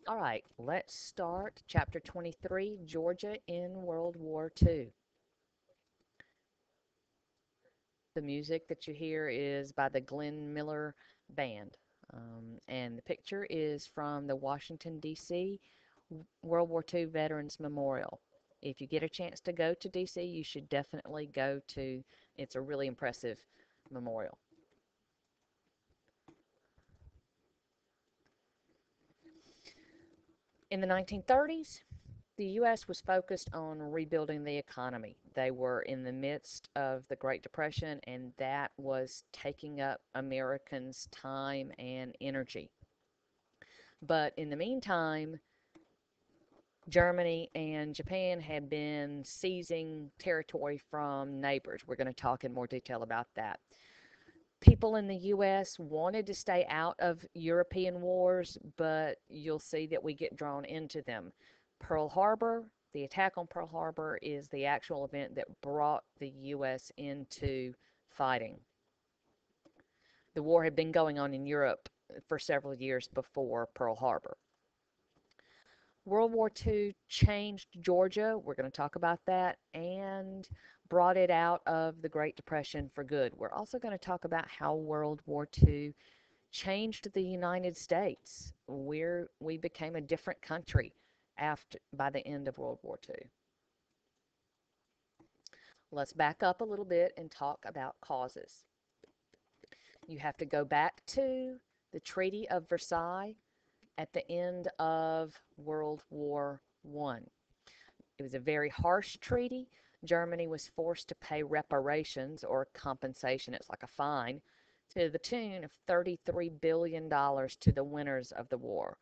All right, let's start chapter 23, Georgia in World War II. The music that you hear is by the Glenn Miller Band. And the picture is from the Washington, D.C. World War II Veterans Memorial. If you get a chance to go to D.C., you should definitely go to. It's a really impressive memorial. In the 1930s, the U.S. was focused on rebuilding the economy. They were in the midst of the Great Depression, and that was taking up Americans' time and energy. But in the meantime, Germany and Japan had been seizing territory from neighbors. We're going to talk in more detail about that. People in the U.S. wanted to stay out of European wars, but you'll see that we get drawn into them. Pearl Harbor, the attack on Pearl Harbor, is the actual event that brought the U.S. into fighting. The war had been going on in Europe for several years before Pearl Harbor. World War II changed Georgia. We're going to talk about that and brought it out of the Great Depression for good. We're also going to talk about how World War II changed the United States. We became a different country after by the end of World War II. Let's back up a little bit and talk about causes. You have to go back to the Treaty of Versailles at the end of World War I. It was a very harsh treaty. Germany was forced to pay reparations or compensation, it's like a fine, to the tune of $33 billion to the winners of the war.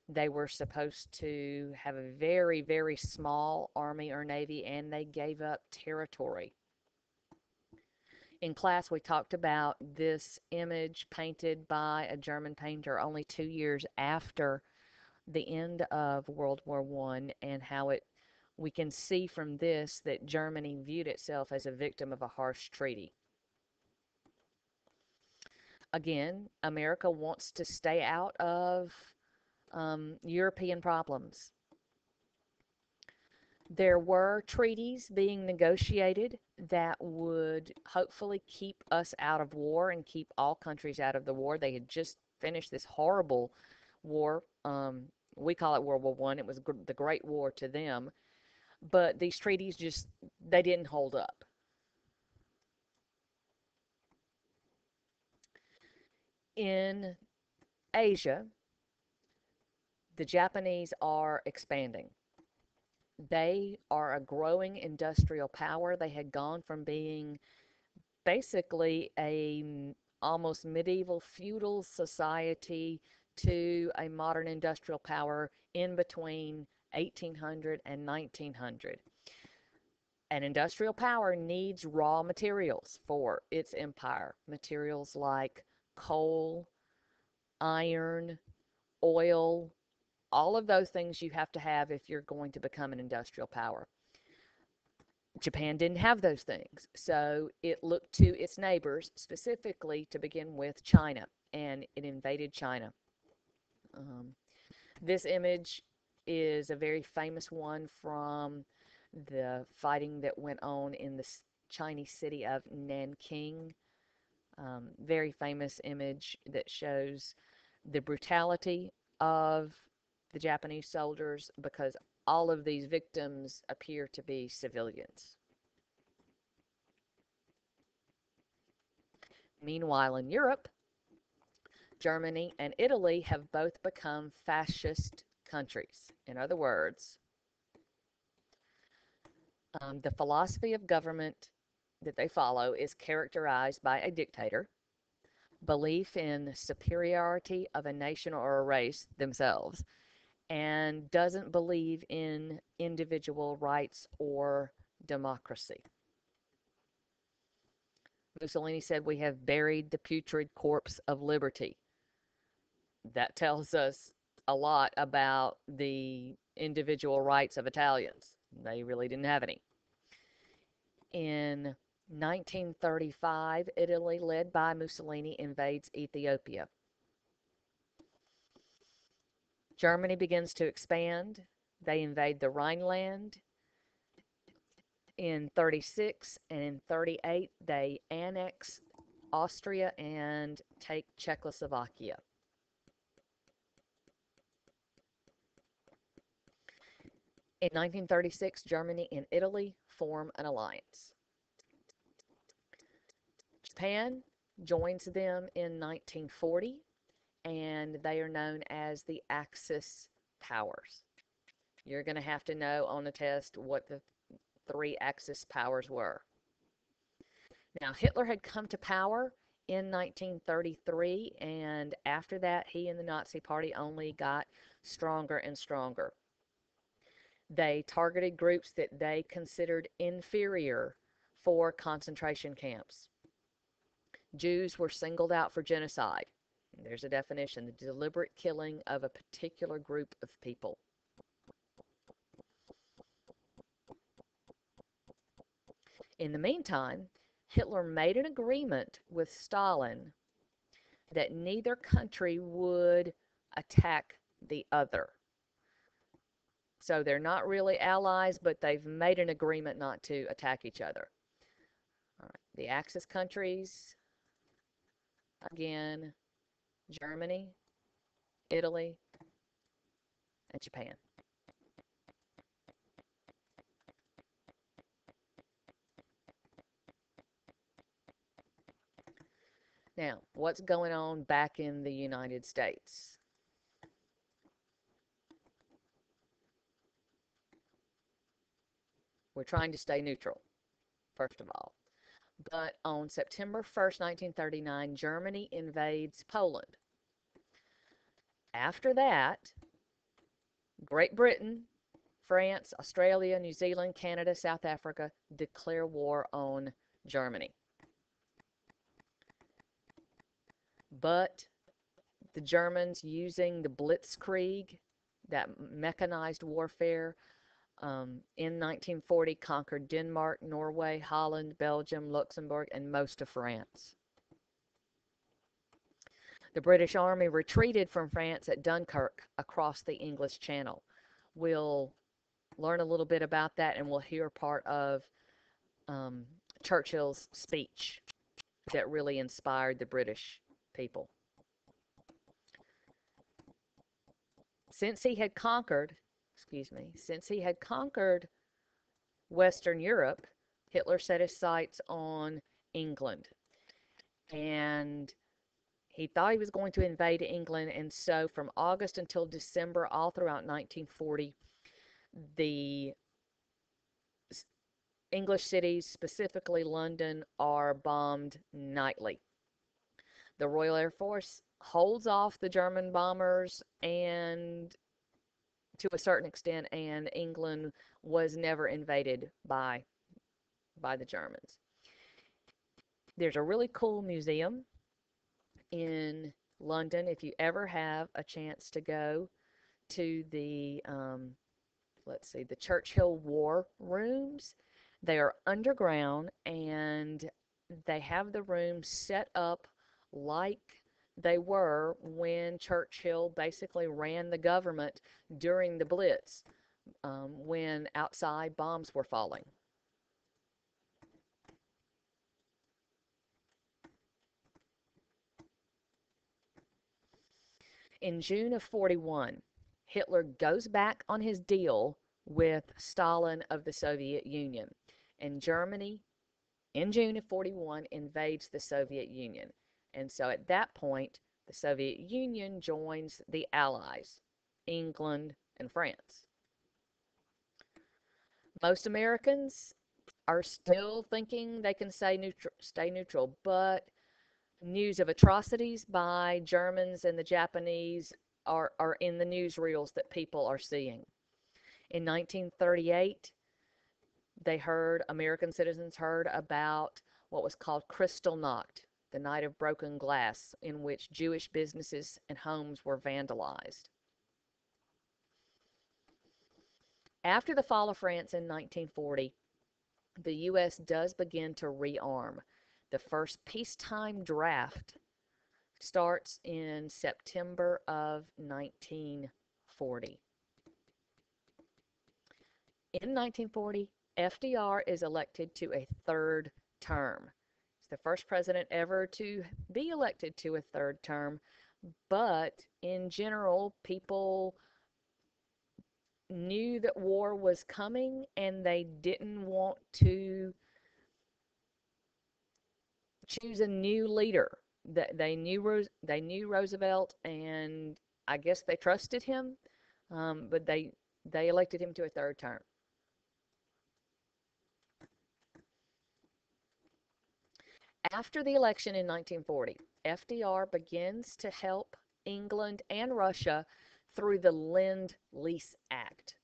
They were supposed to have a very, very small army or navy, and they gave up territory. In class, we talked about this image painted by a German painter only 2 years after the end of World War I, and how it we can see from this that Germany viewed itself as a victim of a harsh treaty. Again, America wants to stay out of European problems. There were treaties being negotiated that would hopefully keep us out of war and keep all countries out of the war. They had just finished this horrible war. We call it World War One. It was the Great War to them, but these treaties just they didn't hold up. In Asia, the Japanese are expanding. They are a growing industrial power. They had gone from being basically a almost medieval feudal society to a modern industrial power in between 1800 and 1900. An industrial power needs raw materials for its empire, materials like coal, iron, oil, all of those things you have to have if you're going to become an industrial power. Japan didn't have those things, so it looked to its neighbors, specifically to begin with China, and it invaded China. Um, this image is a very famous one from the fighting that went on in the Chinese city of Nanking. Very famous image that shows the brutality of the Japanese soldiers because all of these victims appear to be civilians. Meanwhile, in Europe, Germany and Italy have both become fascist countries. In other words, the philosophy of government that they follow is characterized by a dictator, belief in superiority of a nation or a race themselves, and doesn't believe in individual rights or democracy. Mussolini said, "We have buried the putrid corpse of liberty." That tells us a lot about the individual rights of Italians. They really didn't have any. In 1935, Italy, led by Mussolini, invades Ethiopia. Germany begins to expand. They invade the Rhineland in 36, and in 38 they annex Austria and take Czechoslovakia. In 1936, Germany and Italy form an alliance. Japan joins them in 1940, and they are known as the Axis powers. You're going to have to know on the test what the three Axis powers were. Now, Hitler had come to power in 1933, and after that, he and the Nazi Party only got stronger and stronger. They targeted groups that they considered inferior for concentration camps. Jews were singled out for genocide. There's a definition: the deliberate killing of a particular group of people. In the meantime, Hitler made an agreement with Stalin that neither country would attack the other. So they're not really allies, but they've made an agreement not to attack each other. All right. The Axis countries, again, Germany, Italy, and Japan. Now, what's going on back in the United States? We're trying to stay neutral, first of all. But on September 1st, 1939, Germany invades Poland. After that, Great Britain, France, Australia, New Zealand, Canada, South Africa declare war on Germany. But the Germans, using the Blitzkrieg, that mechanized warfare, in 1940 conquered Denmark, Norway, Holland, Belgium, Luxembourg, and most of France. The British Army retreated from France at Dunkirk across the English Channel. We'll learn a little bit about that, and we'll hear part of um, Churchill's speech that really inspired the British people. Since he had conquered Western Europe, Hitler set his sights on England. And he thought he was going to invade England, and so from August until December, all throughout 1940, the English cities, specifically London, are bombed nightly. The Royal Air Force holds off the German bombers and to a certain extent, and England was never invaded by the Germans. There's a really cool museum in London. If you ever have a chance to go to the the Churchill War Rooms, they are underground, and they have the rooms set up like they were when Churchill basically ran the government during the Blitz, when outside bombs were falling. In June of 41, Hitler goes back on his deal with Stalin of the Soviet Union, and Germany, in June of 41, invades the Soviet Union. And so at that point, the Soviet Union joins the Allies, England and France. Most Americans are still thinking they can stay neutral, but news of atrocities by Germans and the Japanese are in the newsreels that people are seeing. In 1938, American citizens heard about what was called Kristallnacht, the Night of Broken Glass, in which Jewish businesses and homes were vandalized. After the fall of France in 1940, the U.S. does begin to rearm. The first peacetime draft starts in September of 1940. 1940. In 1940, FDR is elected to a third term. He's the first president ever to be elected to a third term, but in general, people knew that war was coming and they didn't want to choose a new leader. They knew Roosevelt, and I guess they trusted him, but they elected him to a third term. After the election in 1940, FDR begins to help England and Russia through the Lend-Lease Act.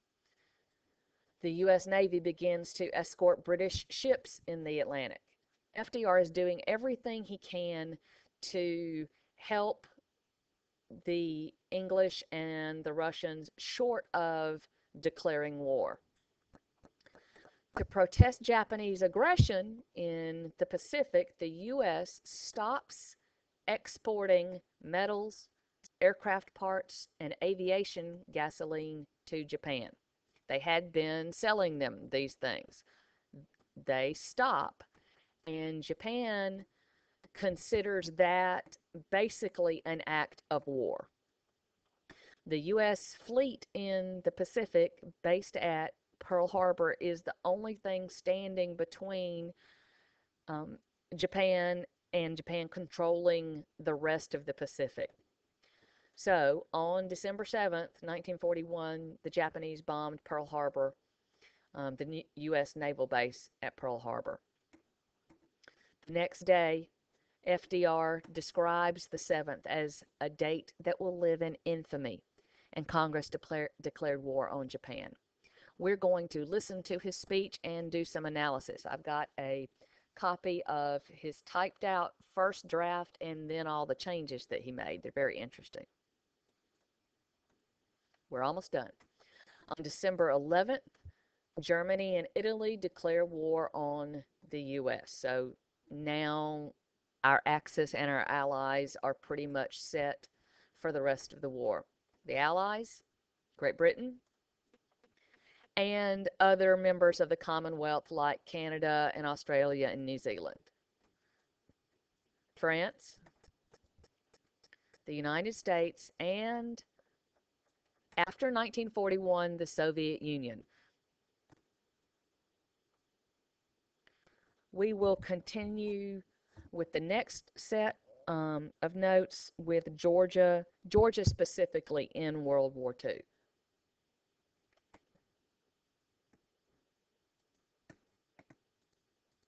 The U.S. Navy begins to escort British ships in the Atlantic. FDR is doing everything he can to help the English and the Russians short of declaring war. To protest Japanese aggression in the Pacific, the U.S. stops exporting metals, aircraft parts, and aviation gasoline to Japan. They had been selling them these things. They stop, and Japan considers that basically an act of war. The U.S. fleet in the Pacific, based at Pearl Harbor, is the only thing standing between Japan and Japan controlling the rest of the Pacific. So on December 7th, 1941, the Japanese bombed Pearl Harbor, the U.S. naval base at Pearl Harbor. The next day, FDR describes the 7th as a date that will live in infamy, and Congress declared war on Japan. We're going to listen to his speech and do some analysis. I've got a copy of his typed out first draft and then all the changes that he made. They're very interesting. We're almost done. On December 11th, Germany and Italy declare war on the U.S. So now our Axis and our allies are pretty much set for the rest of the war. The allies, Great Britain, and other members of the Commonwealth like Canada and Australia and New Zealand. France, the United States, and after 1941, the Soviet Union. We will continue with the next set of notes with Georgia specifically in World War II.